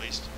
least.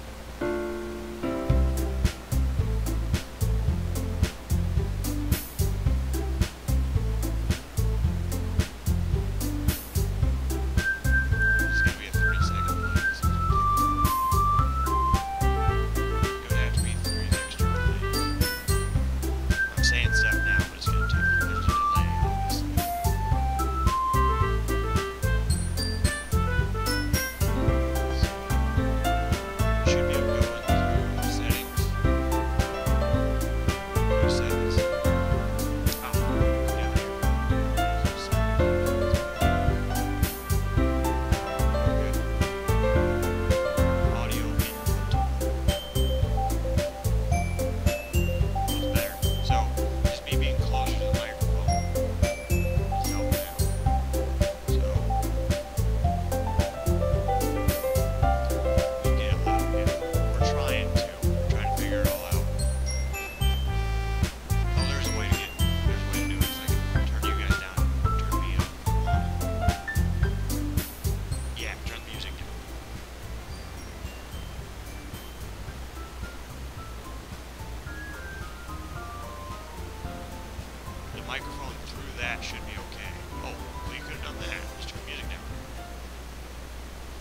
Microphone through that should be okay. Oh, well, you could have done that. Just turn music down.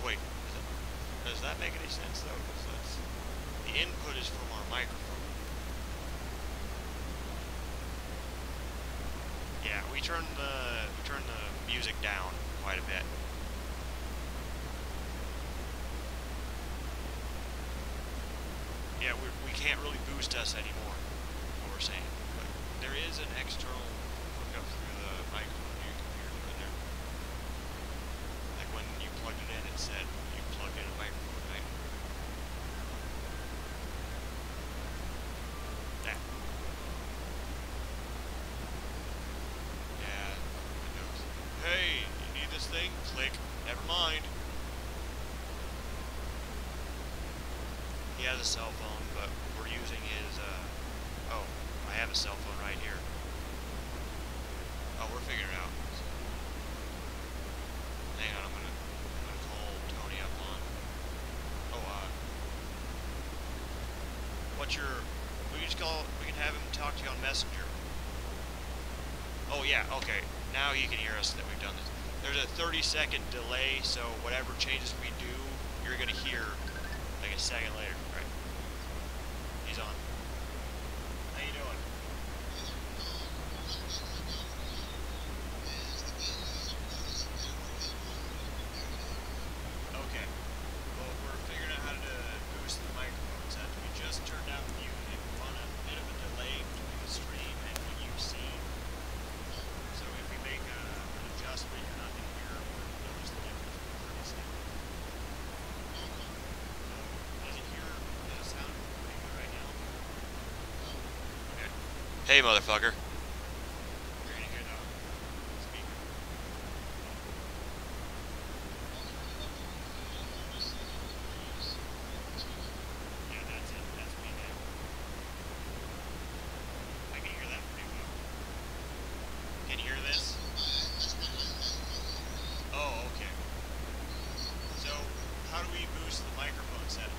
Wait, does that make any sense though? Because the input is from our microphone. Yeah, we turned the music down quite a bit. Yeah, we can't really boost us anymore. What we're saying. There is an external hookup through the microphone in your computer in there. Like when you plugged it in, it said you plugged in a microphone, right? That. Yeah, it knows. Hey, you need this thing? Click. Never mind. He has a cell phone, but we're using his, oh. I have a cell phone right here. Oh, we're figuring it out. Hang on, I'm gonna call Tony up on. Oh, what's your? We can have him talk to you on Messenger. Oh yeah, okay. Now he can hear us that we've done this. There's a 30-second delay, so whatever changes we do, you're gonna hear like a second later, right? He's on. How you doing? Okay. Well, we're figuring out how to boost the microphone set. We just turned down the music. We're on a bit of a delay between the stream and what you see. So if we make an adjustment, you're not going to hear or notice the difference in 30 seconds. Does it sound pretty good right now? Okay. Hey, motherfucker. You're gonna hear the speaker. Yeah, that's it. That's me now. I can hear that pretty well. Can you hear this? Oh, okay. So, how do we boost the microphone settings?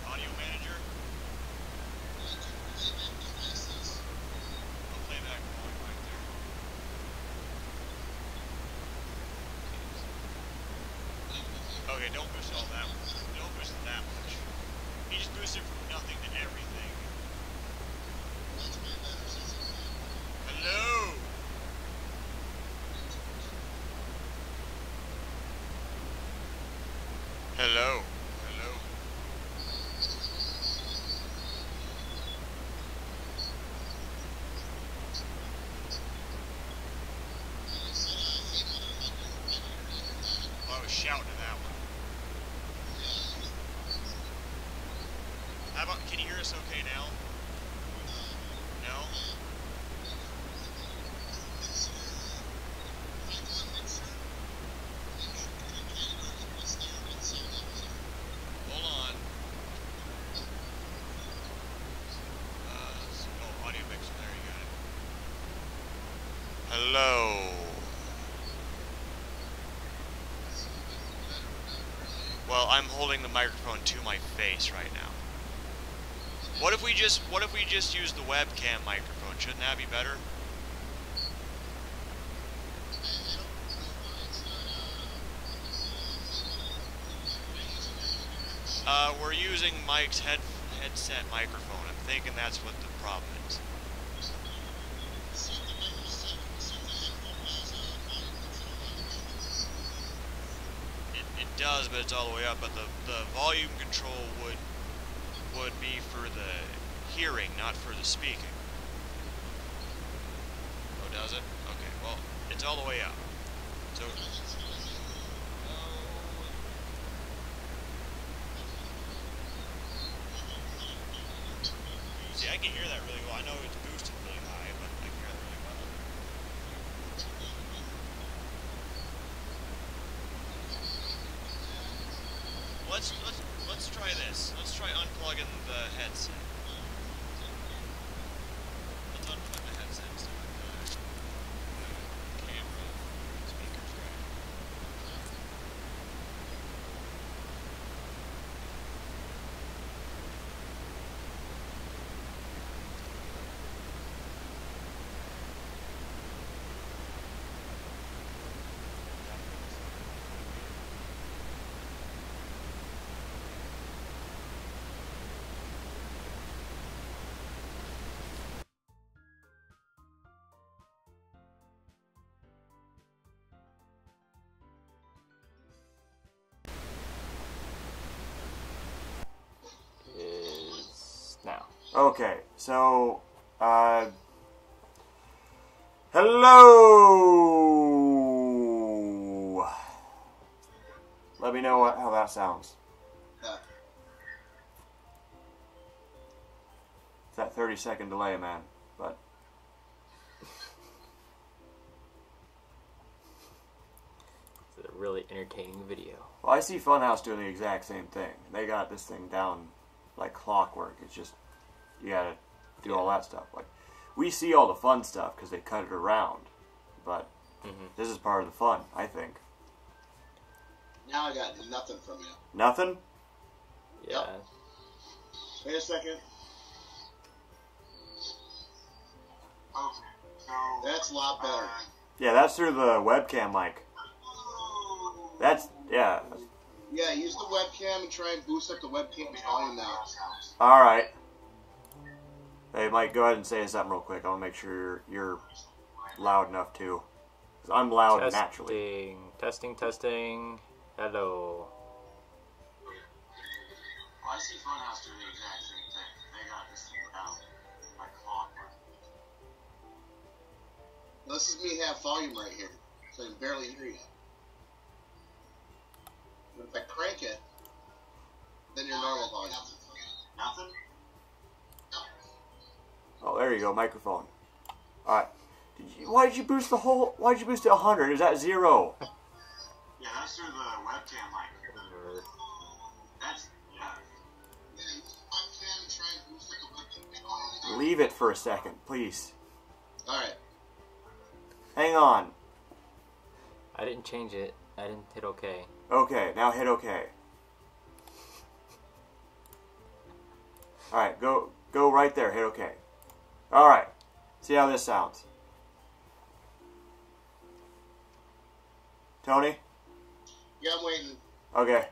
Audio manager? I'll play back one right there. Okay, don't push all that much. Don't push it that much. You just boost it from nothing to everything. Hello! Hello. Hello. Well, I was shouting at that one. How about, can you hear us okay now? No? Hold on. Hello. Well, I'm holding the microphone to my face right now. What if we just use the webcam microphone? Shouldn't that be better? We're using Mike's headset microphone. I'm thinking that's what the problem is. It does, but it's all the way up. But the volume control would be for the hearing, not for the speaking. Oh, does it? Okay, well, it's all the way up. So. See, I can hear that really well. I know it's boosted really high, but I can hear that really well. Let's try this. Let's try unplugging the headset. Let's unplug the headset and see what the camera speakers right. Now. Okay, so, hello! Let me know how that sounds. It's that 30-second delay, man, but... It's a really entertaining video. Well, I see Funhouse doing the exact same thing. They got this thing down like clockwork. It's just, you gotta do all that stuff. Like, we see all the fun stuff because they cut it around, but this is part of the fun, I think. Now I got nothing from you. Nothing? Yeah. Yep. Wait a second. Okay, so that's a lot better. Yeah, that's through the webcam mic. That's, yeah. Yeah, use the webcam and try and boost up the webcam volume now. Alright. Hey, Mike, go ahead and say something real quick. I want to make sure you're loud enough, too. 'Cause I'm loud naturally. Testing. Hello. I see Funhouse doing the exact same thing. They got this thing down like clockwork. This is me half volume right here, so I can barely hear you. But if I crank it, then your normal volume. Nothing? Oh, there you go, microphone. Alright. Why did you boost it 100? Is that 0? Yeah, that's through the webcam mic. That's, yeah. Leave it for a second, please. Alright. Hang on. I didn't change it. I didn't hit OK. Okay, now hit OK. Alright, go right there, hit OK. Alright, see how this sounds. Tony? Yeah, I'm waiting. Okay.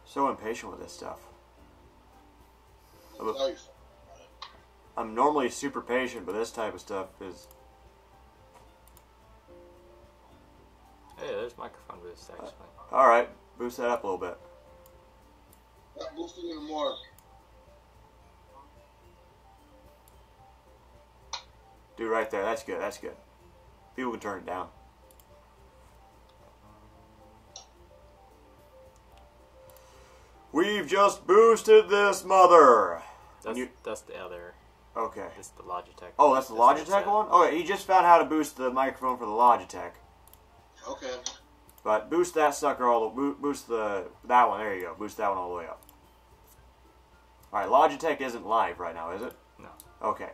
So impatient with this stuff. I'm normally super patient, but this type of stuff is... Hey, there's microphone boost, actually. Alright, boost that up a little bit. Boost it even more. Dude, right there, that's good, that's good. People can turn it down. We've just boosted this mother. That's the other. Okay. This is the Logitech. Oh, that's the Logitech one? Okay, he just found how to boost the microphone for the Logitech. Okay. But boost that sucker boost that one. There you go. Boost that one all the way up. All right, Logitech isn't live right now, is it? No. Okay.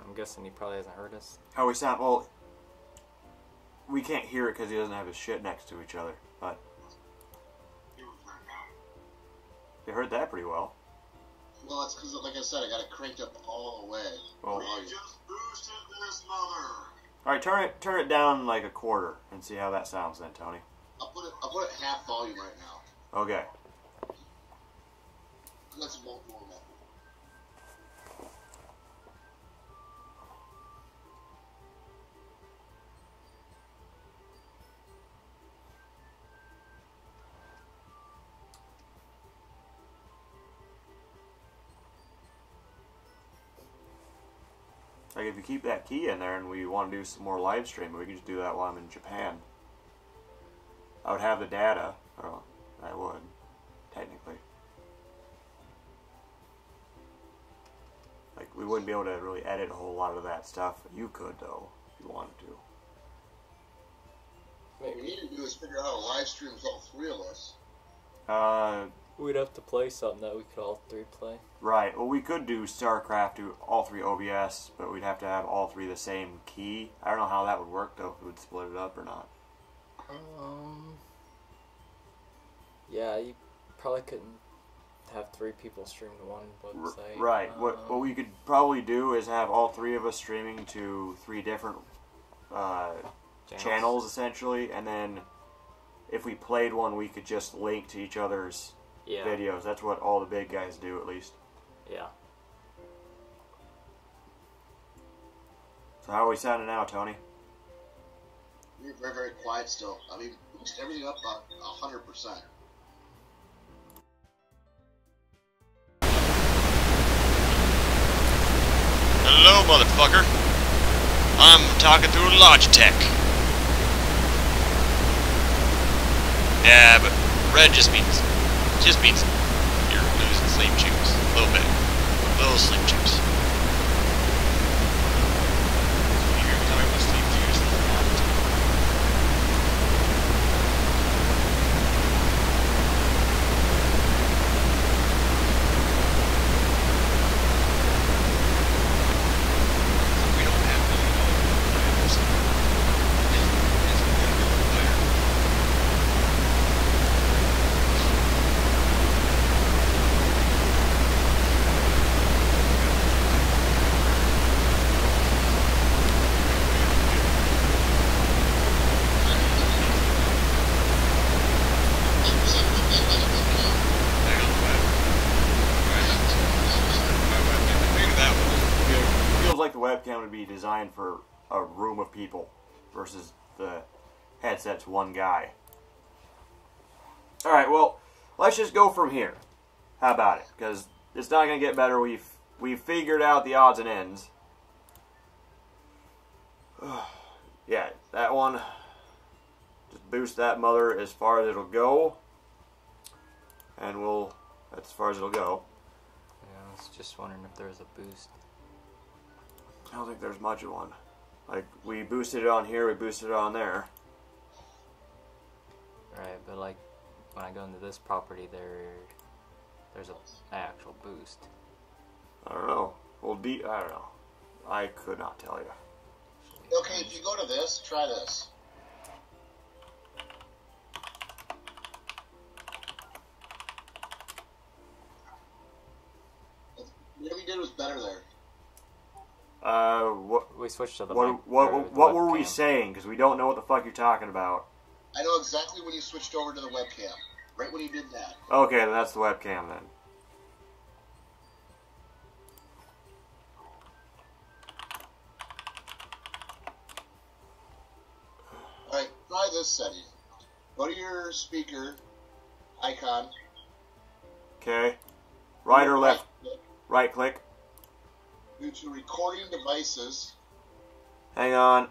I'm guessing he probably hasn't heard us. How we sound? Well, we can't hear it because he doesn't have his shit next to each other. But they heard that pretty well. Well, it's because, like I said, I got it cranked up all the way. Well, we just boosted this mother. All right, turn it down like a quarter and see how that sounds then, Tony. I'll put it half volume right now. Okay. Let's more that. Like if you keep that key in there and we want to do some more live streaming, we can just do that while I'm in Japan. I would have the data, or I would, technically. Like we wouldn't be able to really edit a whole lot of that stuff. You could though, if you wanted to. What we need to do is figure out how to live stream with all three of us. We'd have to play something that we could all three play. Right. Well, we could do StarCraft, do all three OBS, but we'd have to have all three the same key. I don't know how that would work, though, if we would split it up or not. Yeah, you probably couldn't have three people stream to one website. Right. What we could probably do is have all three of us streaming to three different channels, essentially, and then if we played one, we could just link to each other's videos. That's what all the big guys do, at least. Yeah. So how are we sounding now, Tony? We're very, very quiet still. I mean, boosted everything up about 100%. Hello, motherfucker. I'm talking through Logitech. Yeah, but red just means you're losing sleep juice a little bit, little sleep juice. You're talking about sleep juice. We don't have players. Feels like the webcam would be designed for a room of people versus the headset's one guy. Alright, well, let's just go from here. How about it? Because it's not going to get better. We've figured out the odds and ends. Yeah, that one. Just boost that mother as far as it'll go. And that's as far as it'll go. Yeah, I was just wondering if there was a boost. I don't think there's much of one. Like, we boosted it on here, we boosted it on there. Right, but like, when I go into this property, there's an actual boost. I don't know. Well, I don't know. I could not tell you. Okay, if you go to this, try this. Whatever you did was better there. What We switched to the what mic, what were we webcam. saying? Because we don't know what the fuck you're talking about. I know exactly when you switched over to the webcam. Right when you did that. Okay, then that's the webcam then. Alright, try this setting. Go to your speaker icon. Okay. Right or left? Right click. Go to recording devices. Hang on.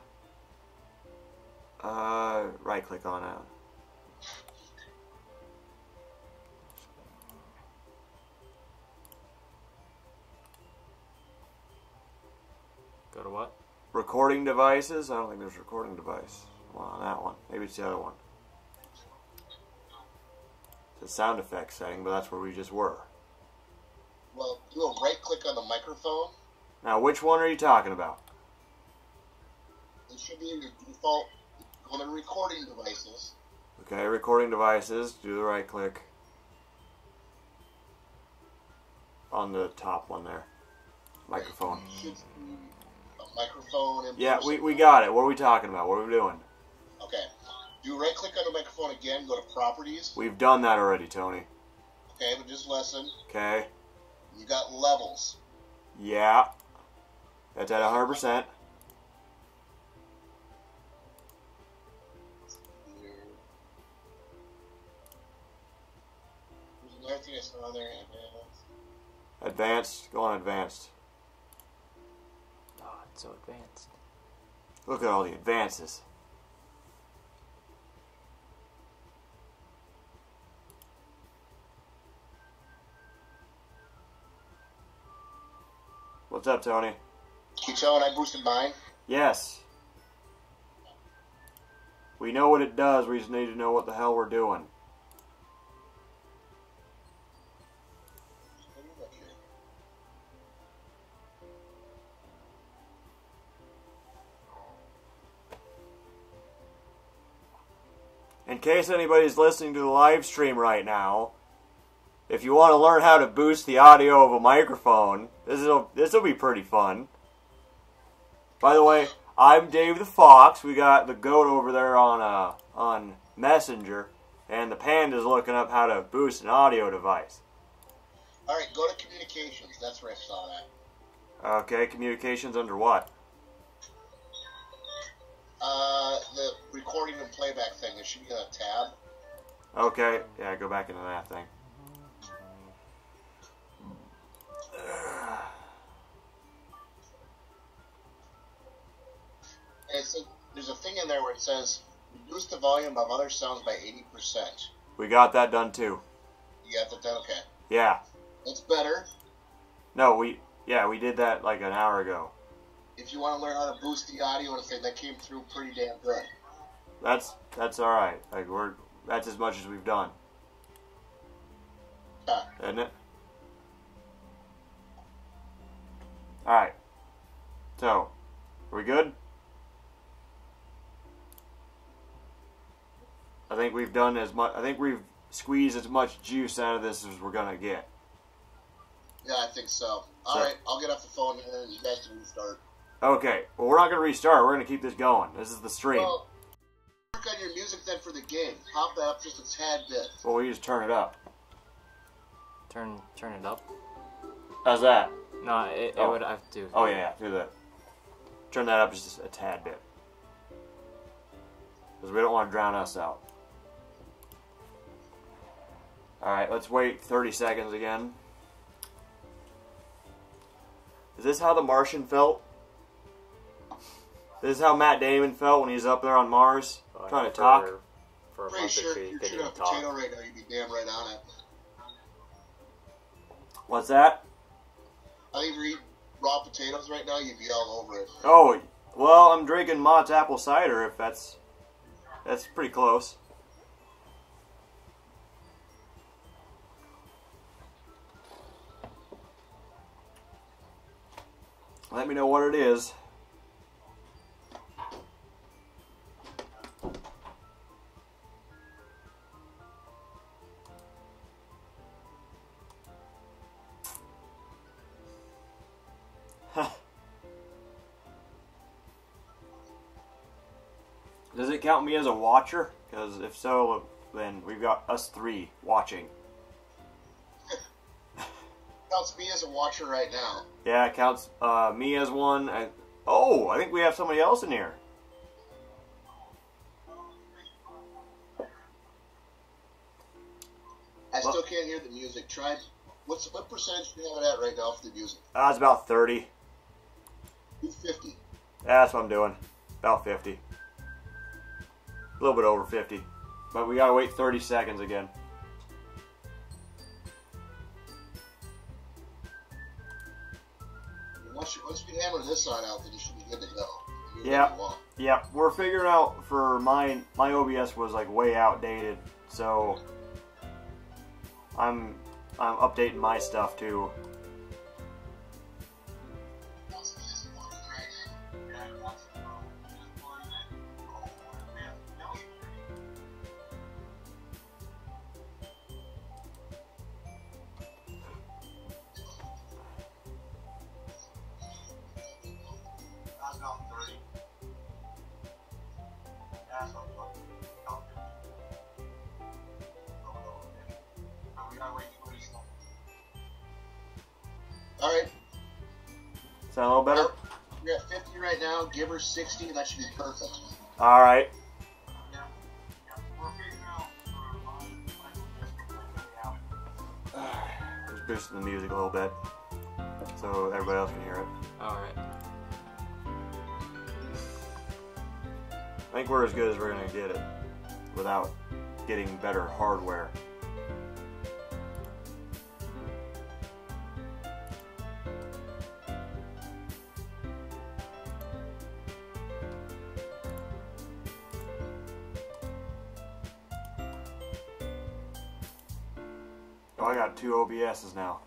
Right click on it. Go to what? Recording devices. I don't think there's recording device. Well, on that one. Maybe it's the other one. It's a sound effects setting, but that's where we just were. Well, do a right click on the microphone. Now, which one are you talking about? It should be your default. Go to recording devices. Okay, recording devices. Do the right click on the top one there. Microphone. Should be a microphone. And Yeah, we got it. What are we talking about? What are we doing? Okay. Do right click on the microphone again. Go to properties. We've done that already, Tony. Okay, but just listen. Okay. You got levels. Yeah. That's at 100%. There's another thing that's on there. Advanced. Go on advanced. Oh, it's so advanced. Look at all the advances. What's up, Tony? Keep telling I boosted mine. Yes. We know what it does. We just need to know what the hell we're doing. In case anybody's listening to the live stream right now, if you want to learn how to boost the audio of a microphone, this will be pretty fun. By the way, I'm Dave the Fox. We got the goat over there on Messenger, and the panda's looking up how to boost an audio device. All right, go to communications. That's where I saw that. Okay, communications under what? The recording and playback thing. There should be a tab. Okay, yeah, go back into that thing. There's a thing in there where it says reduce the volume of other sounds by 80%. We got that done too. You got that done? Okay. Yeah. That's better. No, we did that like an hour ago. If you want to learn how to boost the audio and thing, that came through pretty damn good. That's all right. Like that's as much as we've done. Isn't it? All right. So, are we good? I think we've done as much. I think we've squeezed as much juice out of this as we're gonna get. Yeah, I think so. All right, I'll get off the phone and then you guys can restart. Okay. Well, we're not gonna restart. We're gonna keep this going. This is the stream. Well, work on your music then for the game. Pop that up just a tad bit. Well, we just turn it up. Turn it up. How's that? No, it Oh. would have to. Oh yeah, do that. Turn that up just a tad bit, because we don't want to drown us out. All right, let's wait 30 seconds again. Is this how the Martian felt? This is how Matt Damon felt when he's up there on Mars, trying to talk? For a Pretty month or sure two, if you you're couldn't chewing even a potato talk. right now, you'd be damn right on it. What's that? I think if you eat raw potatoes right now, you'd be all over it. Oh, well, I'm drinking Mott's apple cider. If that's pretty close. Let me know what it is. Does it count me as a watcher? Because if so, then we've got us three watching. Counts me as a watcher right now. Yeah, it counts me as one. I think we have somebody else in here. I still can't hear the music. Try What percentage do you have it at right now for the music? It's about 30. Do 50. Yeah, that's what I'm doing. About 50. A little bit over 50. But we gotta wait 30 seconds again. Once we hammer this side out, then you should be good to go. Yeah, yeah. We're figuring out for mine. My OBS was like way outdated, so I'm updating my stuff too. Alright. Sound a little better? You're at 50 right now. Give her 60, and that should be perfect. Alright. Just boosting the music a little bit so everybody else can hear it. Alright. I think we're as good as we're going to get it without getting better hardware. Oh, I got 2 OBSs now.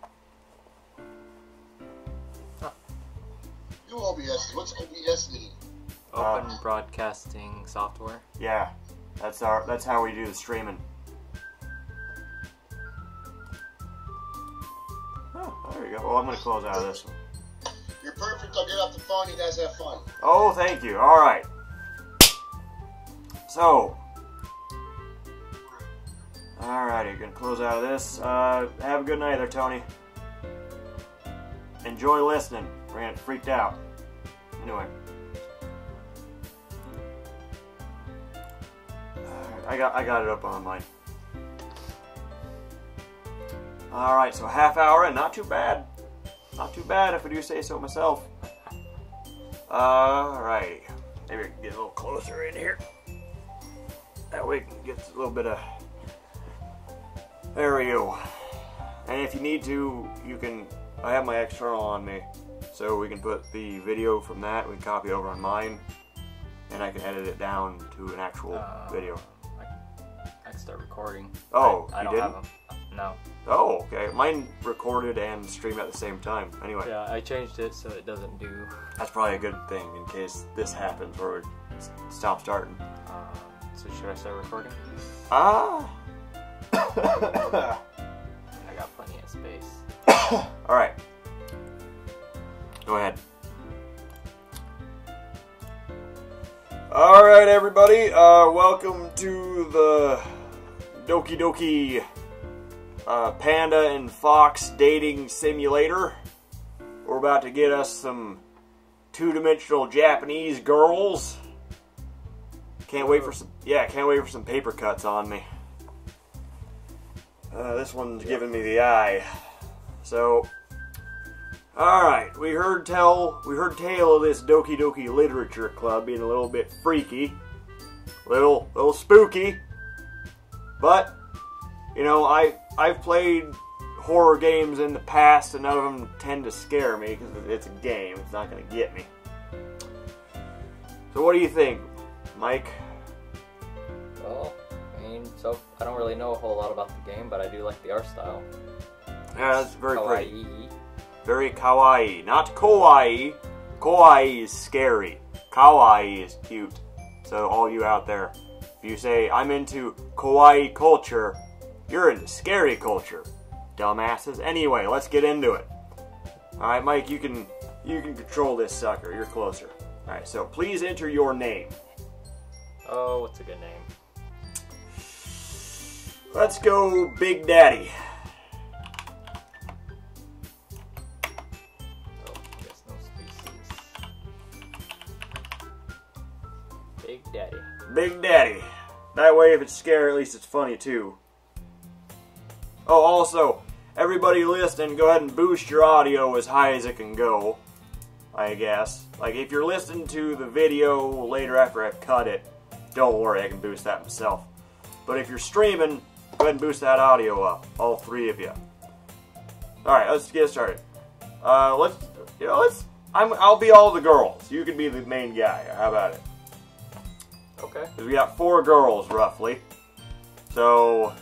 Do OBS. What's OBS mean? Open broadcasting software. Yeah, that's how we do the streaming. Oh, there you go. Well, I'm gonna close out of this one. You're perfect. I'll get off the phone. You guys have fun. Oh, thank you. All right. So, alrighty, gonna close out of this. Have a good night there, Tony. Enjoy listening. We're getting freaked out. Anyway. I got it up on mine. Alright, so half hour in, not too bad. Not too bad if I do say so myself. Alrighty. Maybe I can get a little closer in here. That way we can get a little bit of... There we go. And if you need to, you can... I have my external on me. So we can put the video from that, we can copy over on mine. And I can edit it down to an actual video. I can start recording. Oh, I you don't didn't? have them. No. Oh, okay. Mine recorded and streamed at the same time. Anyway. Yeah, I changed it so it doesn't do... That's probably a good thing in case this happens where it stops starting. So should I start recording? Ah. I got plenty of space. Alright. Go ahead. Alright, everybody. Welcome to the Doki Doki Panda and Fox dating simulator. We're about to get us some two-dimensional Japanese girls. Can't wait for some paper cuts on me. This one's giving me the eye. So, alright, we heard tale of this Doki Doki Literature Club being a little bit freaky. Little spooky. But, you know, I've played horror games in the past and none of them tend to scare me because it's a game. It's not going to get me. So what do you think, Mike? Well, I mean, so I don't really know a whole lot about the game, but I do like the art style. Yeah, that's very pretty. Kawaii. Very kawaii. Not kawaii. Kawaii is scary. Kawaii is cute. So all you out there, if you say, I'm into kawaii culture, you're into scary culture. Dumbasses. Anyway, let's get into it. Alright, Mike, you can control this sucker. You're closer. Alright, so please enter your name. Oh, what's a good name? Let's go Big Daddy. Oh, I guess no spaces. Big Daddy. Big Daddy. That way if it's scary, at least it's funny too. Oh, also, everybody listening, go ahead and boost your audio as high as it can go, I guess. Like, if you're listening to the video later after I've cut it, don't worry, I can boost that myself. But if you're streaming, go ahead and boost that audio up, all three of you. Alright, let's get started. I'll be all the girls. You can be the main guy. How about it? Okay. Because we got 4 girls, roughly. So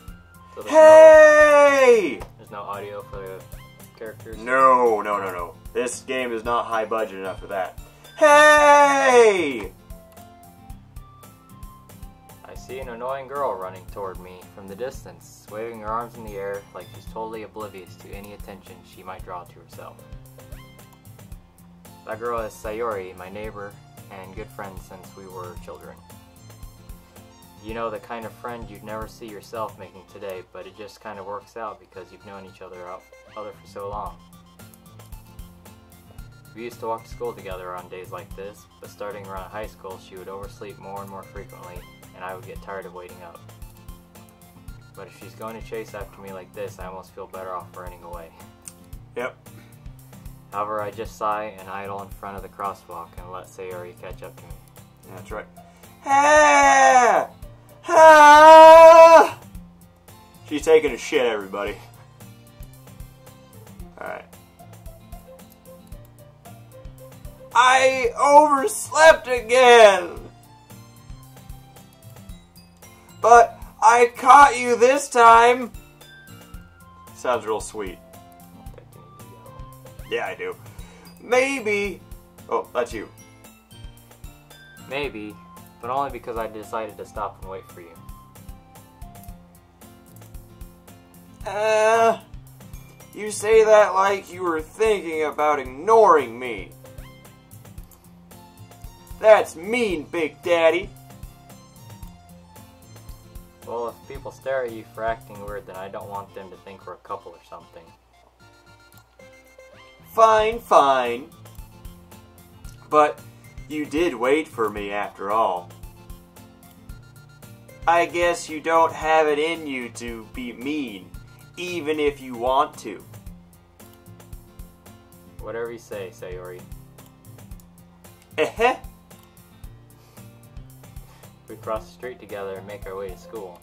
So hey! there's no audio for the characters? No. This game is not high budget enough for that. Hey! I see an annoying girl running toward me from the distance, waving her arms in the air like she's totally oblivious to any attention she might draw to herself. That girl is Sayori, my neighbor and good friend since we were children. You know, the kind of friend you'd never see yourself making today, but it just kind of works out because you've known each other for so long. We used to walk to school together on days like this, but starting around high school she would oversleep more and more frequently, and I would get tired of waiting up. But if she's going to chase after me like this, I almost feel better off running away. Yep. However, I just sigh and idle in front of the crosswalk and let Sayori catch up to me. That's right. Ah! Ah! She's taking a shit, everybody. Alright. I overslept again! But I caught you this time! Sounds real sweet. I think you need to go. Yeah, I do. Maybe... Oh, that's you. Maybe, but only because I decided to stop and wait for you. You say that like you were thinking about ignoring me. That's mean, Big Daddy. Well, if people stare at you for acting weird, then I don't want them to think we're a couple or something. Fine. But you did wait for me after all. I guess you don't have it in you to be mean, even if you want to. Whatever you say, Sayori. Eh-heh. We cross the street together and make our way to school.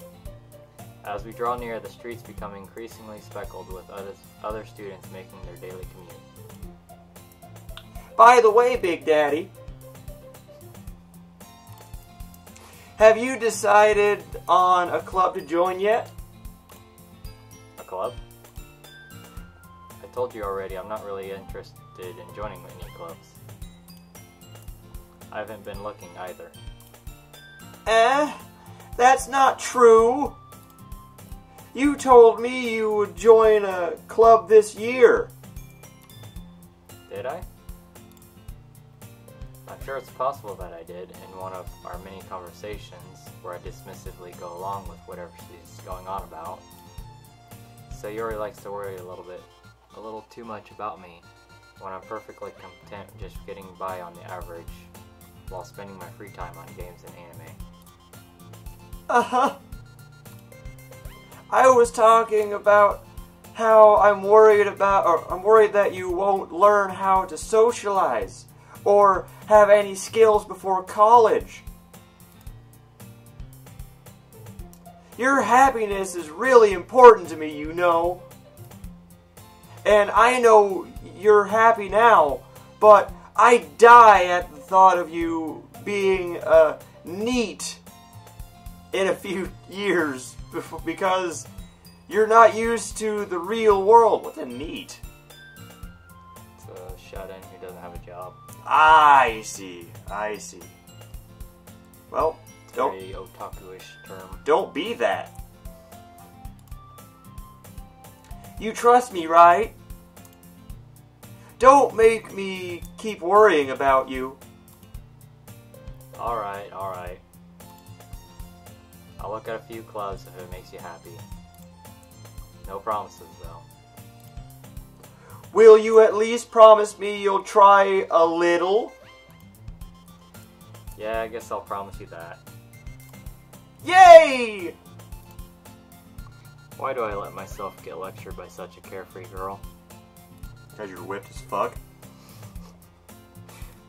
As we draw near, the streets become increasingly speckled with other students making their daily commute. By the way, Big Daddy, have you decided on a club to join yet? A club? I told you already, I'm not really interested in joining any clubs. I haven't been looking either. That's not true. You told me you would join a club this year. Did I? I'm sure it's possible that I did in one of our many conversations where I dismissively go along with whatever she's going on about. Sayori likes to worry a little too much about me, when I'm perfectly content just getting by on the average while spending my free time on games and anime. Uh-huh. I was talking about how I'm worried that you won't learn how to socialize or have any skills before college. Your happiness is really important to me, you know. And I know you're happy now, but I die at the thought of you being neat in a few years because you're not used to the real world. What's a neat? It's a shut-in who doesn't have a job. I see. Well, Very otaku-ish term. don't be that. You trust me, right? Don't make me keep worrying about you. Alright. I'll look at a few clubs if it makes you happy. No promises, though. Will you at least promise me you'll try a little? Yeah, I guess I'll promise you that. Yay! Why do I let myself get lectured by such a carefree girl? Because you're whipped as fuck.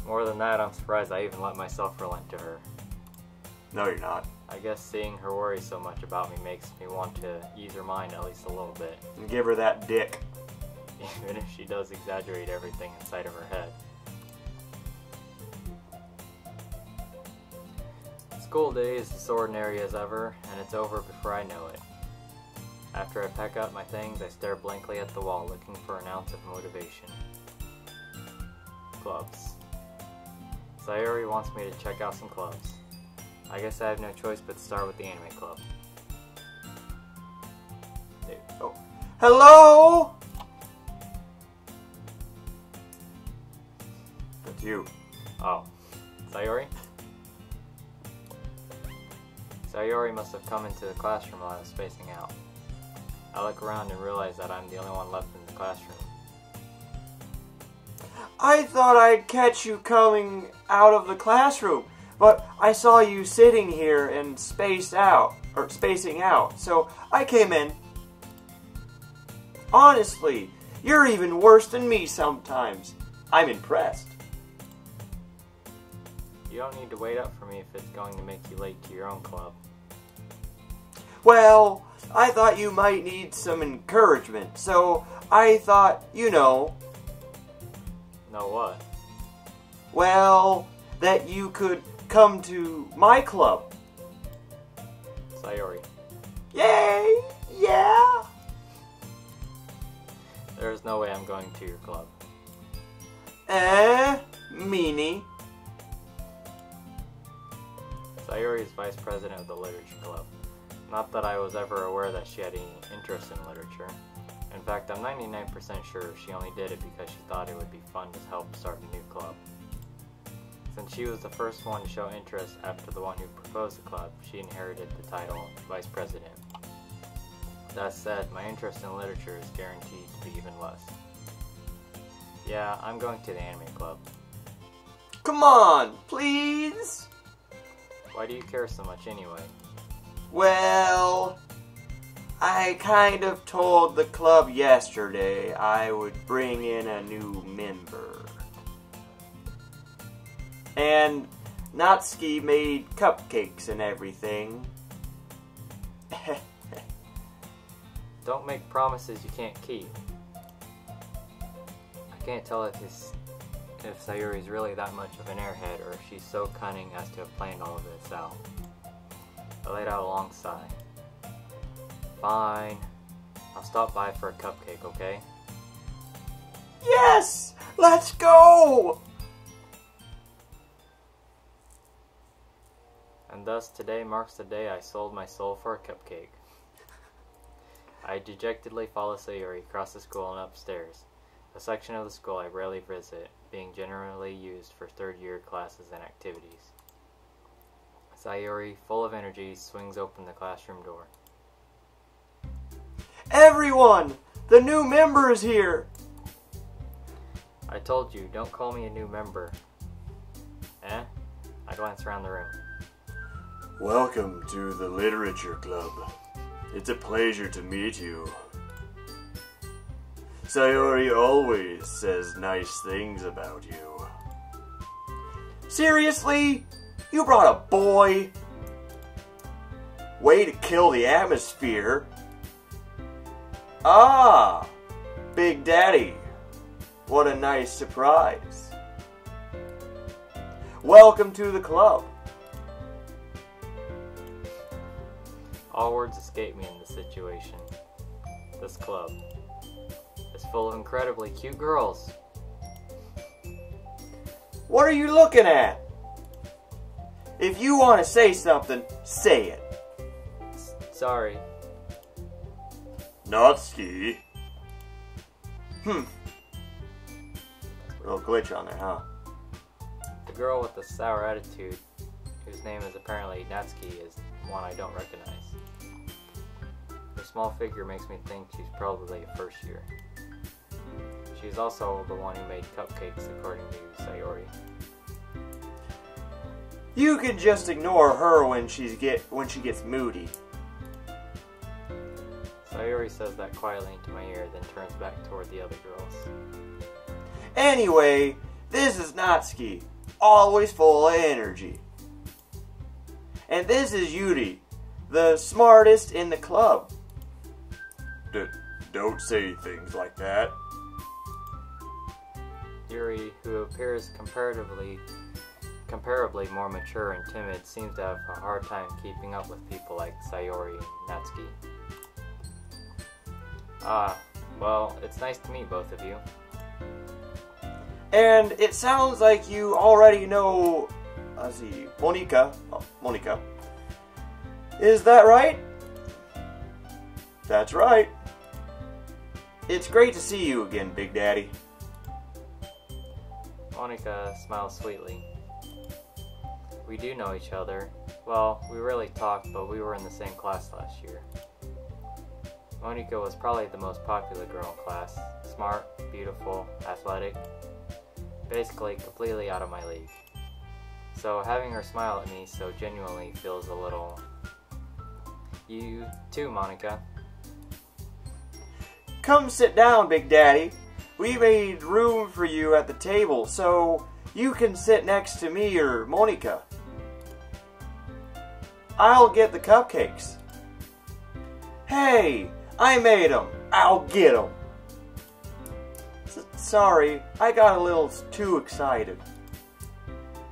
More than that, I'm surprised I even let myself relent to her. No, you're not. I guess seeing her worry so much about me makes me want to ease her mind at least a little bit. And give her that dick. Even if she does exaggerate everything inside of her head. School day is as ordinary as ever, and it's over before I know it. After I pack up my things, I stare blankly at the wall, looking for an ounce of motivation. Clubs. Sayori wants me to check out some clubs. I guess I have no choice but to start with the anime club. Dude. Oh. Hello? That's you. Oh. Sayori? Sayori must have come into the classroom while I was spacing out. I look around and realize that I'm the only one left in the classroom. I thought I'd catch you coming out of the classroom, but I saw you sitting here and spacing out, so I came in. Honestly, you're even worse than me sometimes. I'm impressed. You don't need to wait up for me if it's going to make you late to your own club. Well, I thought you might need some encouragement, so I thought, you know... Know what? Well, that you could come to my club. Sayori. Yay! Yeah! There is no way I'm going to your club. Meanie. Sayori is vice president of the literature club. Not that I was ever aware that she had any interest in literature. In fact, I'm 99% sure she only did it because she thought it would be fun to help start a new club. Since she was the first one to show interest after the one who proposed the club, she inherited the title Vice President. That said, my interest in literature is guaranteed to be even less. Yeah, I'm going to the anime club. Come on, please? Why do you care so much anyway? Well, I kind of told the club yesterday I would bring in a new member. And Natsuki made cupcakes and everything. Don't make promises you can't keep. I can't tell if Sayori's really that much of an airhead or if she's so cunning as to have planned all of this out. I laid out a long sigh. Fine. I'll stop by for a cupcake, okay? Yes! Let's go! And thus today marks the day I sold my soul for a cupcake. I dejectedly follow Sayori across the school and upstairs, a section of the school I rarely visit, being generally used for third-year classes and activities. Sayori, full of energy, swings open the classroom door. Everyone! The new member is here! I told you, don't call me a new member. Eh? I glance around the room. Welcome to the Literature Club. It's a pleasure to meet you. Sayori always says nice things about you. Seriously? You brought a boy? Way to kill the atmosphere. Ah, Big Daddy. What a nice surprise. Welcome to the club. All words escape me in this situation. This club is full of incredibly cute girls. What are you looking at? If you want to say something, say it. Sorry. Natsuki. Little glitch on there, huh? The girl with the sour attitude, whose name is apparently Natsuki, is one I don't recognize. Her small figure makes me think she's probably a first year. She's also the one who made cupcakes, according to Sayori. You can just ignore her when she gets moody. Sayori says that quietly into my ear, then turns back toward the other girls. Anyway, this is Natsuki, always full of energy. And this is Yuri, the smartest in the club. Don't say things like that. Yuri, who appears comparably more mature and timid, seems to have a hard time keeping up with people like Sayori and Natsuki. Well, it's nice to meet both of you. And it sounds like you already know, Monika. Oh, Monika. Is that right? That's right. It's great to see you again, Big Daddy. Monika smiles sweetly. We do know each other. Well, we rarely talk, but we were in the same class last year. Monika was probably the most popular girl in class. Smart, beautiful, athletic. Basically, completely out of my league. So having her smile at me so genuinely feels a little... You too, Monika. Come sit down, Big Daddy. We made room for you at the table, so you can sit next to me or Monika. I'll get the cupcakes. Hey, I made them. I'll get them. Sorry, I got a little too excited.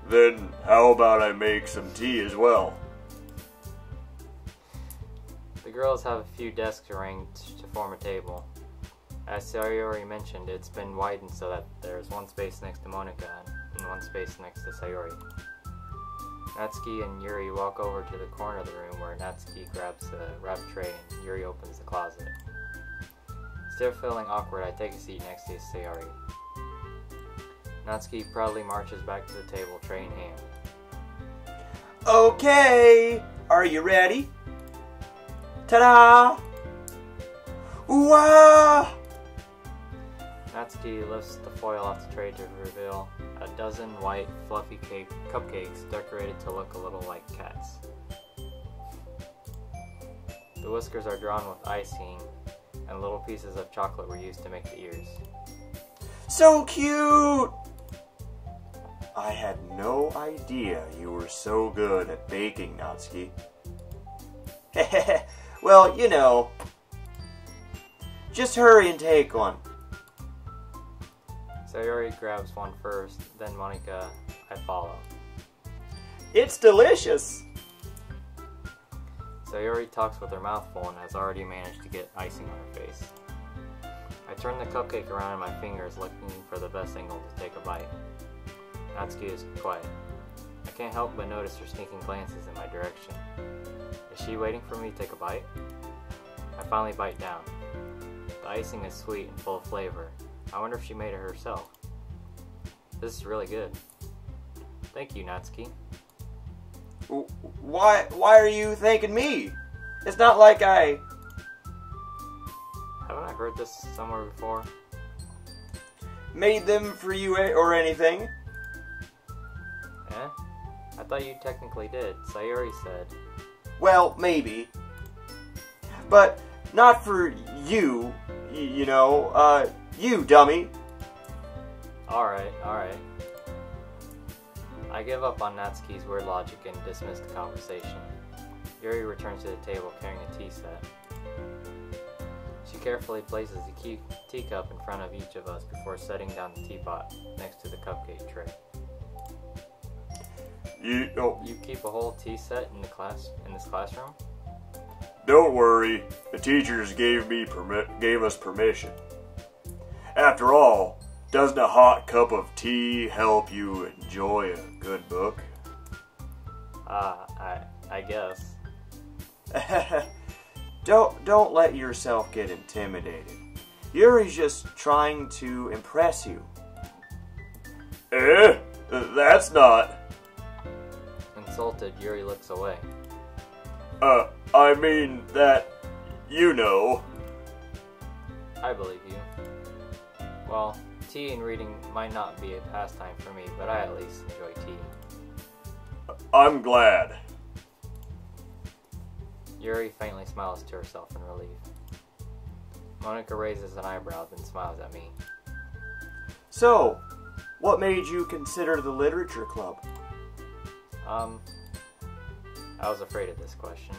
Then how about I make some tea as well? The girls have a few desks arranged to form a table. As Sayori mentioned, it's been widened so that there's one space next to Monika and one space next to Sayori. Natsuki and Yuri walk over to the corner of the room where Natsuki grabs a wrap tray and Yuri opens the closet. Still feeling awkward, I take a seat next to Sayori. Natsuki proudly marches back to the table, tray in hand. Okay, are you ready? Ta-da! Wow! Natsuki lifts the foil off the tray to reveal a dozen white, fluffy cupcakes decorated to look a little like cats. The whiskers are drawn with icing, and little pieces of chocolate were used to make the ears. So cute! I had no idea you were so good at baking, Natsuki. Well, you know. Just hurry and take one. Sayori grabs one first, then Monika, I follow. It's delicious! Sayori talks with her mouth full and has already managed to get icing on her face. I turn the cupcake around in my fingers, looking for the best angle to take a bite. Natsuki is quiet. I can't help but notice her sneaking glances in my direction. Is she waiting for me to take a bite? I finally bite down. The icing is sweet and full of flavor. I wonder if she made it herself. This is really good. Thank you, Natsuki. Why are you thanking me? It's not like I... Haven't I heard this somewhere before? made them for you or anything. Eh? I thought you technically did. Sayori said. Well, maybe. But not for you, you know, you dummy. Alright. I give up on Natsuki's weird logic and dismiss the conversation. Yuri returns to the table carrying a tea set. She carefully places a teacup in front of each of us before setting down the teapot next to the cupcake tray. You keep a whole tea set in this classroom? Don't worry, the teachers gave us permission. After all, doesn't a hot cup of tea help you enjoy a good book? I guess. Don't let yourself get intimidated. Yuri's just trying to impress you. That's not. Insulted, Yuri looks away. I mean that, you know. I believe you. Well, tea and reading might not be a pastime for me, but I at least enjoy tea. I'm glad. Yuri faintly smiles to herself in relief. Monica raises an eyebrow, then smiles at me. So, what made you consider the literature club? I was afraid of this question.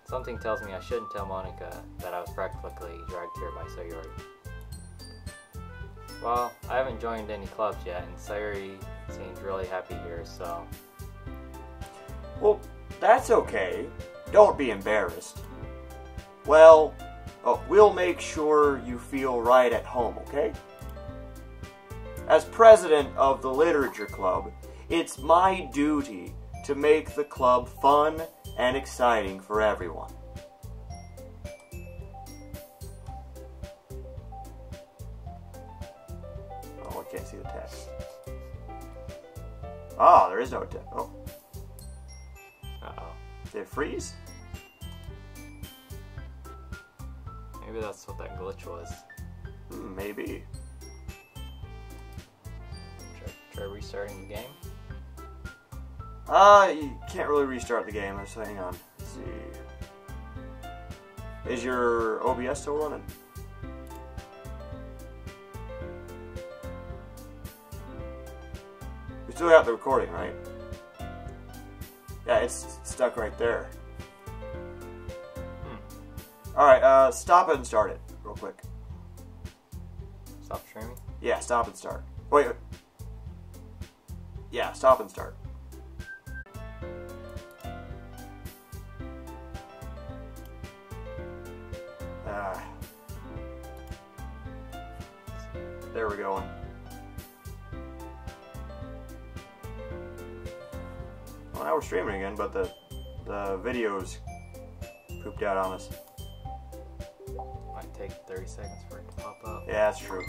Something tells me I shouldn't tell Monica that I was practically dragged here by Sayori. Well, I haven't joined any clubs yet, and Sayori seems really happy here, so... Well, that's okay. Don't be embarrassed. Well, we'll make sure you feel right at home, okay? As president of the literature club, it's my duty to make the club fun and exciting for everyone. Oh, I can't see the text. Ah, there is no text. Oh. Uh-oh. Did it freeze? Maybe that's what that glitch was. Maybe. Try restarting the game? You can't really restart the game. Let's hang on. Let's see. Is your OBS still running? We still got the recording, right? Yeah, it's stuck right there. Alright, stop it and start it, real quick. Stop streaming? Yeah, stop and start. Wait. Yeah, stop and start. There we go. Well, now we're streaming again, but the video's pooped out on us. Might take 30 seconds for it to pop up. Yeah, that's true.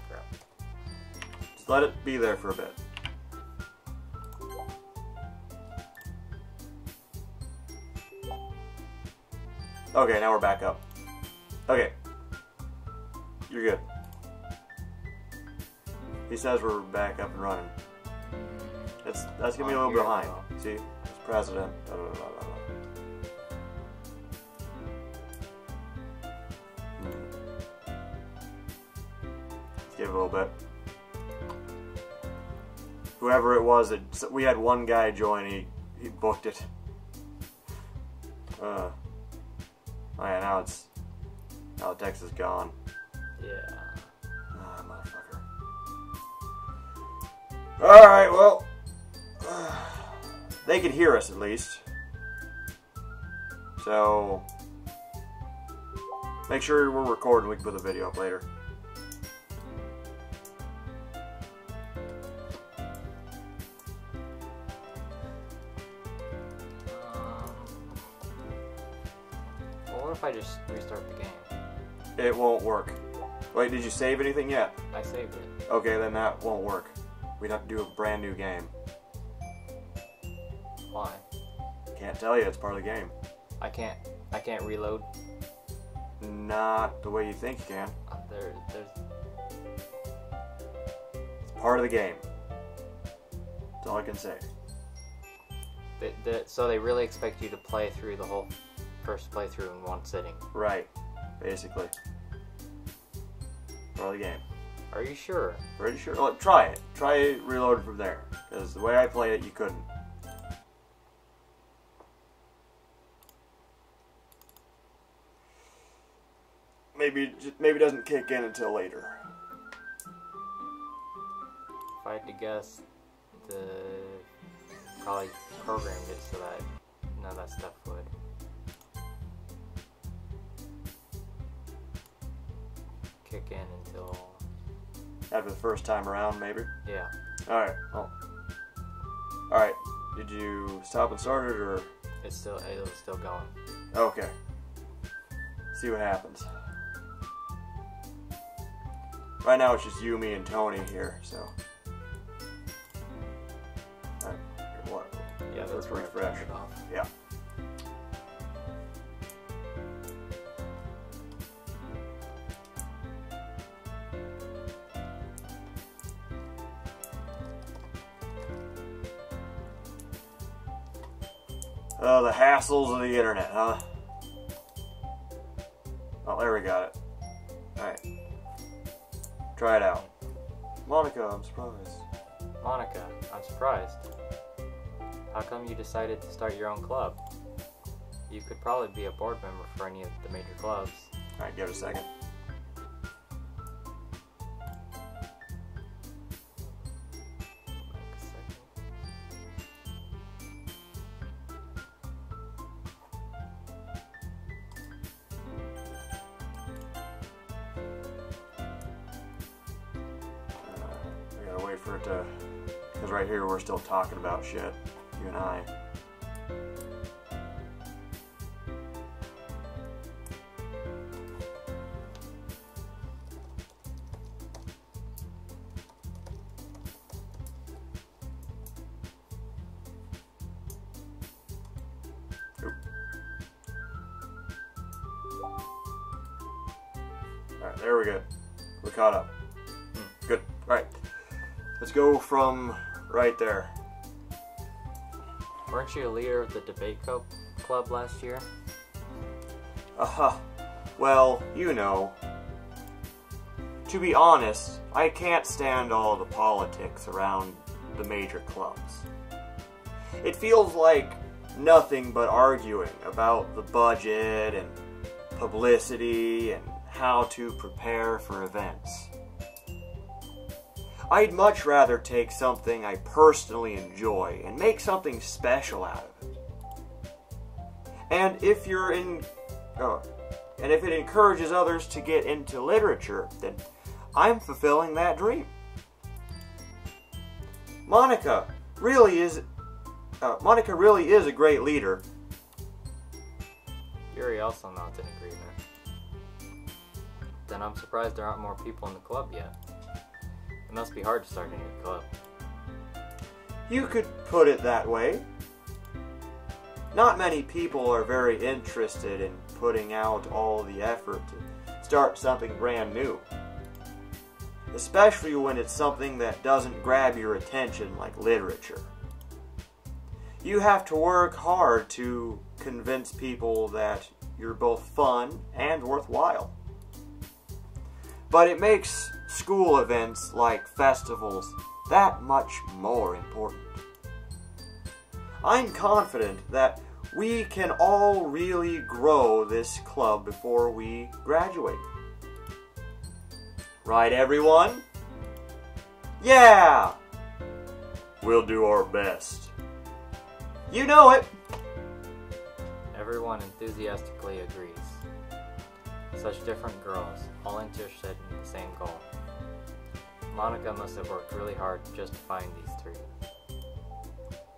Crap. Just let it be there for a bit. Okay, now we're back up. Okay. You're good. He says we're back up and running. That's gonna be a little bit behind. See? It's president. Blah, blah, blah, blah, blah. Let's give it a little bit. Whoever it was, we had one guy join, he booked it. Oh yeah, now the text is gone. Yeah. Ah, motherfucker. Alright, well, they can hear us at least. So, make sure we're recording, we can put the video up later. What if I just restart the game? It won't work. Wait, did you save anything yet? I saved it. Okay, then that won't work. We'd have to do a brand new game. Why? Can't tell you, it's part of the game. I can't reload. Not the way you think you can. There's It's part of the game. That's all I can say. so they really expect you to play through the whole first playthrough in one sitting. Right, basically. Part of the game. Are you sure? Pretty sure. Well, try it. Try reloading from there. Because the way I play it, you couldn't. Maybe it doesn't kick in until later. If I had to guess, probably programmed it so that none of that stuff would. Kick in until... After the first time around, maybe? Yeah. Alright, well. Alright, did you stop and start it, or...? It was still going. Okay. See what happens. Right now it's just you, me, and Tony here, so... Alright, what? Yeah, that's where I refresh. turned it off. Yeah. The hassles of the internet, huh? Oh, there we got it. Alright. Try it out. Monica, I'm surprised. Monica, I'm surprised. How come you decided to start your own club? You could probably be a board member for any of the major clubs. Alright, give it a second. I gotta wait for it to... Because right here we're still talking about shit. You and I. Alright, there we go. We're caught up. Good. Alright. Let's go from right there. Weren't you a leader of the debate club last year? Well, you know. To be honest, I can't stand all the politics around the major clubs. It feels like nothing but arguing about the budget and publicity and how to prepare for events. I'd much rather take something I personally enjoy and make something special out of it. And if it encourages others to get into literature, then I'm fulfilling that dream. Monica really is a great leader. Yuri also nods in agreement. Then I'm surprised there aren't more people in the club yet. It must be hard to start a new club. You could put it that way. Not many people are very interested in putting out all the effort to start something brand new. Especially when it's something that doesn't grab your attention like literature. You have to work hard to convince people that you're both fun and worthwhile. But it makes school events like festivals that much more important. I'm confident that we can all really grow this club before we graduate. Right, everyone? Yeah! We'll do our best. You know it! Everyone enthusiastically agrees. Such different girls, all interested in the same goal. Monica must have worked really hard just to find these three.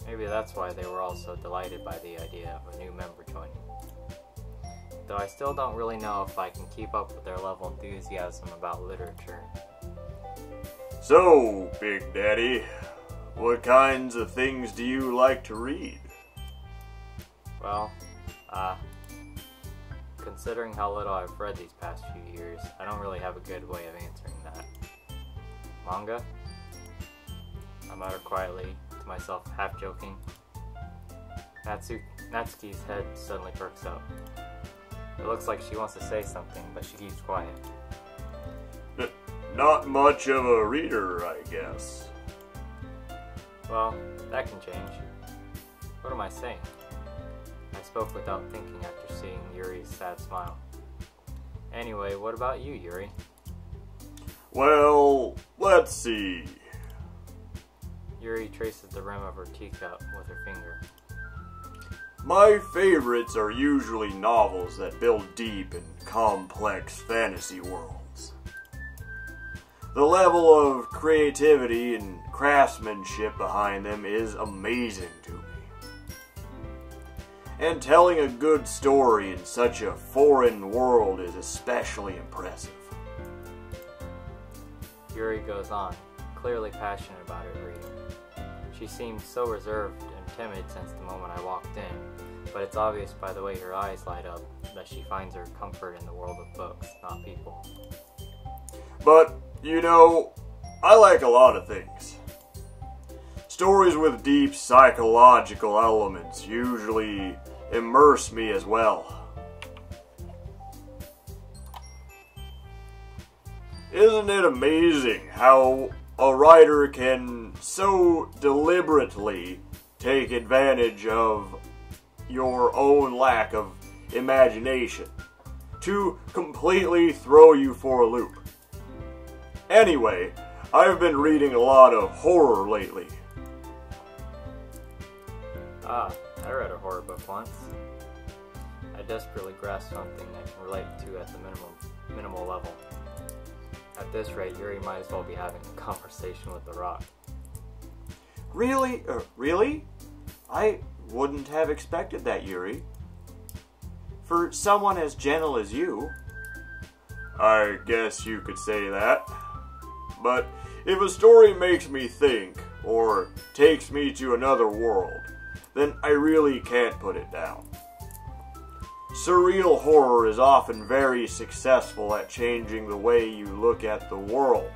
Maybe that's why they were all so delighted by the idea of a new member joining. Though I still don't really know if I can keep up with their level of enthusiasm about literature. So, Big Daddy, what kinds of things do you like to read? Well, considering how little I've read these past few years, I don't really have a good way of answering that. Manga? I mutter quietly to myself, half joking. Natsuki's head suddenly perks up. It looks like she wants to say something, but she keeps quiet. Not much of a reader, I guess. Well, that can change. What am I saying? I spoke without thinking after seeing Yuri's sad smile. Anyway, what about you, Yuri? Well, let's see. Yuri traces the rim of her teacup with her finger. My favorites are usually novels that build deep and complex fantasy worlds. The level of creativity and craftsmanship behind them is amazing to me. And telling a good story in such a foreign world is especially impressive. Yuri goes on, clearly passionate about her reading. She seemed so reserved and timid since the moment I walked in, but it's obvious by the way her eyes light up that she finds her comfort in the world of books, not people. But, you know, I like a lot of things. Stories with deep psychological elements usually immerse me as well. Isn't it amazing how a writer can so deliberately take advantage of your own lack of imagination to completely throw you for a loop? Anyway, I've been reading a lot of horror lately. Ah, I read a horror book once. I desperately grasped something I can relate to at the minimal level. At this rate, Yuri might as well be having a conversation with the rock. Really? Really? I wouldn't have expected that, Yuri. For someone as gentle as you. I guess you could say that. But if a story makes me think, or takes me to another world, then I really can't put it down. Surreal horror is often very successful at changing the way you look at the world,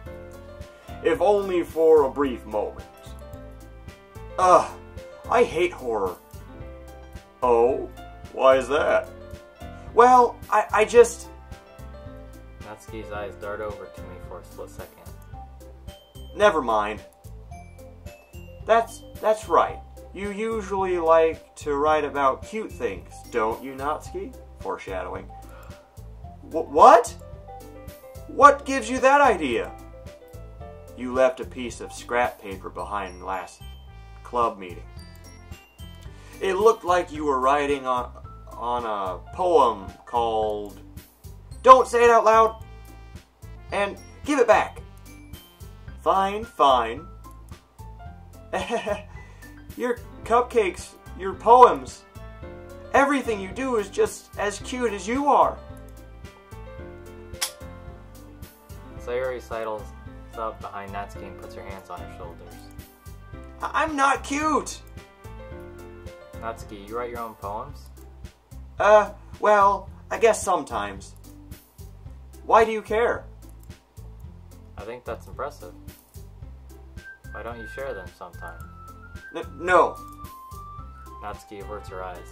if only for a brief moment. I hate horror. Oh? Why is that? Well, I just... Natsuki's eyes dart over to me for a split second. Never mind. That's right. You usually like to write about cute things, don't you, Natsuki? Foreshadowing. What? What gives you that idea? You left a piece of scrap paper behind last club meeting. It looked like you were writing on a poem called... Don't say it out loud! And give it back! Fine, fine. Your cupcakes, your poems, everything you do is just as cute as you are. Sayuri sidles up behind Natsuki and puts her hands on her shoulders. I'm not cute! Natsuki, you write your own poems? Well, I guess sometimes. Why do you care? I think that's impressive. Why don't you share them sometime? No. Natsuki averts her eyes.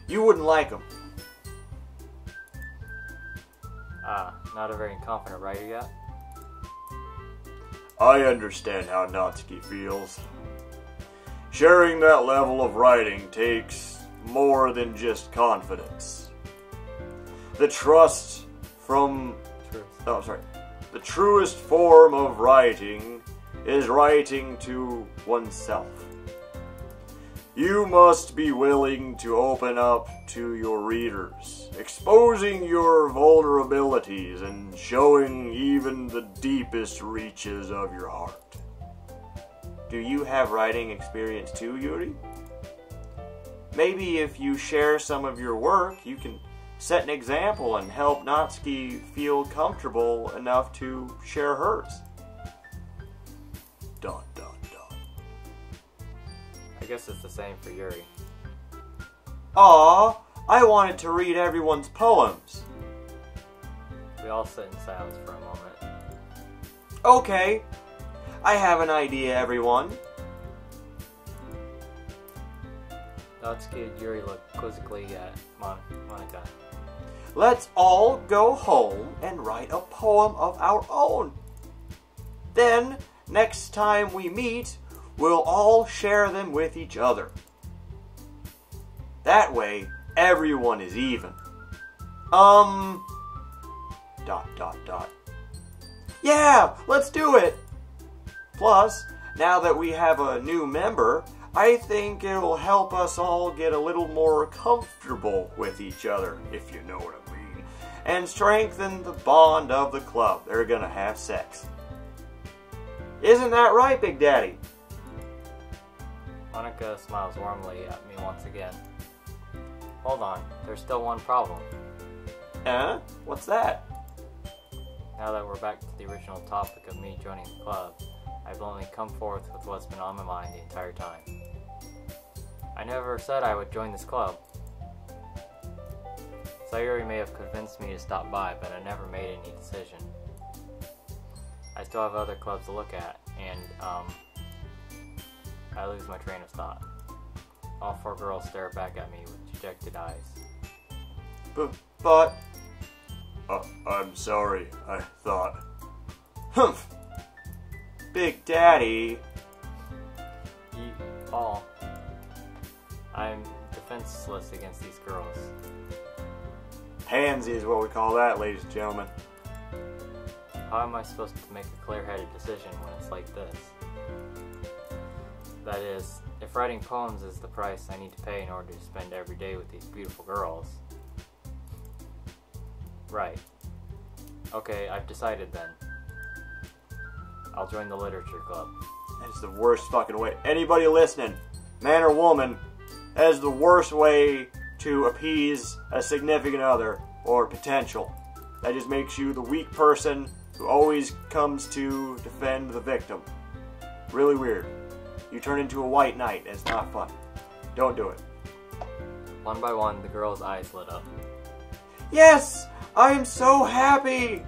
You wouldn't like them. Not a very confident writer yet? I understand how Natsuki feels. Sharing that level of writing takes more than just confidence. The truest form of writing is writing to oneself. You must be willing to open up to your readers, exposing your vulnerabilities and showing even the deepest reaches of your heart. Do you have writing experience too, Yuri? Maybe if you share some of your work, you can set an example and help Natsuki feel comfortable enough to share hers. ... I guess it's the same for Yuri. Aw, I wanted to read everyone's poems. We all sit in silence for a moment. Okay, I have an idea, everyone. Natsuki and Yuri look quizzically at Monika. Let's all go home and write a poem of our own. Then, next time we meet, we'll all share them with each other. That way, everyone is even. ... Yeah, let's do it! Plus, now that we have a new member, I think it'll help us all get a little more comfortable with each other, if you know what I mean, and strengthen the bond of the club. They're gonna have sex. Isn't that right, Big Daddy? Monika smiles warmly at me once again. Hold on, there's still one problem. What's that? Now that we're back to the original topic of me joining the club, I've only come forth with what's been on my mind the entire time. I never said I would join this club. Sayuri may have convinced me to stop by, but I never made any decision. I still have other clubs to look at, and, I lose my train of thought. All 4 girls stare back at me with dejected eyes. But... I'm sorry, I thought... Humph! Big Daddy... Paul. I'm defenseless against these girls. Pansy is what we call that, ladies and gentlemen. How am I supposed to make a clear-headed decision when it's like this? That is, if writing poems is the price I need to pay in order to spend every day with these beautiful girls. Right. Okay, I've decided then. I'll join the literature club. That is the worst fucking way. Anybody listening, man or woman, that is the worst way to appease a significant other or potential. That just makes you the weak person who always comes to defend the victim. Really weird. You turn into a white knight, and it's not fun. Don't do it. One by one, the girls' eyes lit up. Yes! I am so happy!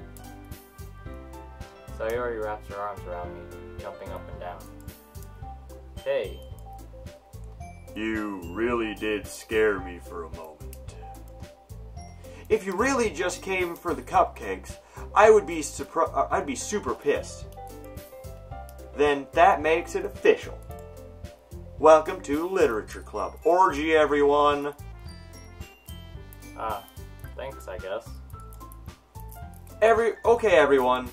Sayori wraps her arms around me, jumping up and down. Hey. You really did scare me for a moment. If you really just came for the cupcakes, I'd be super pissed. Then that makes it official. Welcome to Literature Club. Orgy, everyone. Thanks, I guess. Okay, everyone.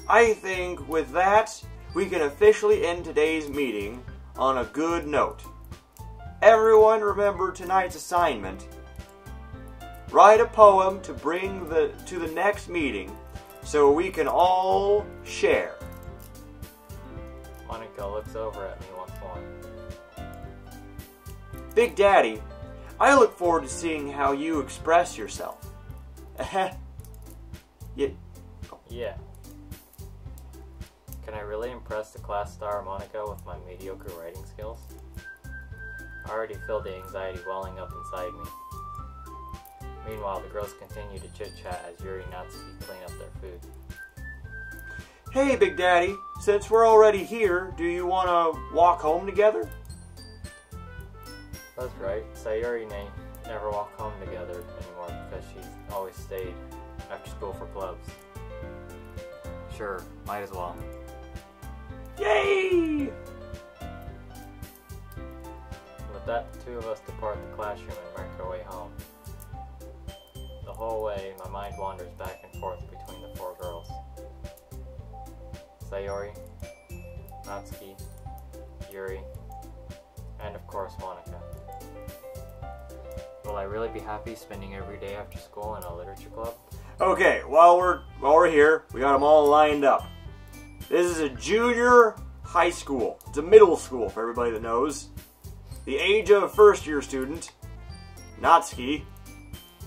I think with that, we can officially end today's meeting on a good note. Everyone remember tonight's assignment. Write a poem to bring to the next meeting so we can all share. Monica looks over at me once more. Big Daddy, I look forward to seeing how you express yourself. Yeah. Can I really impress the class star Monica with my mediocre writing skills? I already feel the anxiety welling up inside me. Meanwhile, the girls continue to chit-chat as Yuri and Natsuki clean up their food. Hey, Big Daddy, since we're already here, do you want to walk home together? That's right. Sayori and I never walk home together anymore because she's always stayed after school for clubs. Sure, might as well. Yay! With that, the two of us depart the classroom and make our way home. The whole way, my mind wanders back and forth between the 4 girls. Sayori, Natsuki, Yuri, and of course Monica. Will I really be happy spending every day after school in a literature club? Okay, while we're here, we got them all lined up. This is a junior high school. It's a middle school for everybody that knows. The age of a first-year student, Natsuki,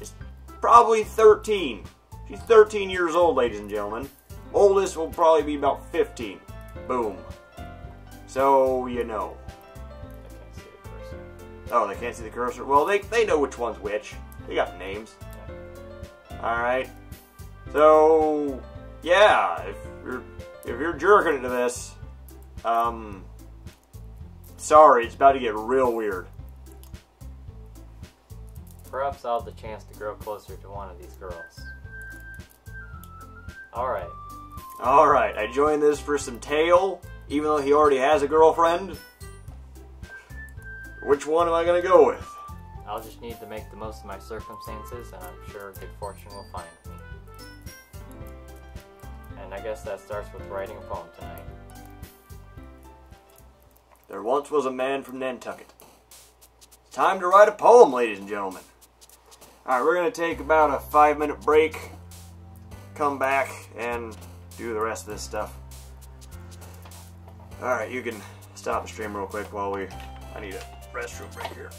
is probably 13. She's 13 years old, ladies and gentlemen. Oldest will probably be about 15. Boom. So, you know. I can't see the cursor. Oh, they can't see the cursor? Well, they know which one's which. They got names. Alright. So, yeah, if you're jerking into this, sorry, it's about to get real weird. Perhaps I'll have the chance to grow closer to one of these girls. Alright. Alright, I joined this for some tail, even though he already has a girlfriend. Which one am I going to go with? I'll just need to make the most of my circumstances, and I'm sure good fortune will find me. And I guess that starts with writing a poem tonight. There once was a man from Nantucket. It's time to write a poem, ladies and gentlemen. Alright, we're going to take about a 5-minute break, come back, and do the rest of this stuff. Alright, you can stop the stream real quick while I need a restroom break here.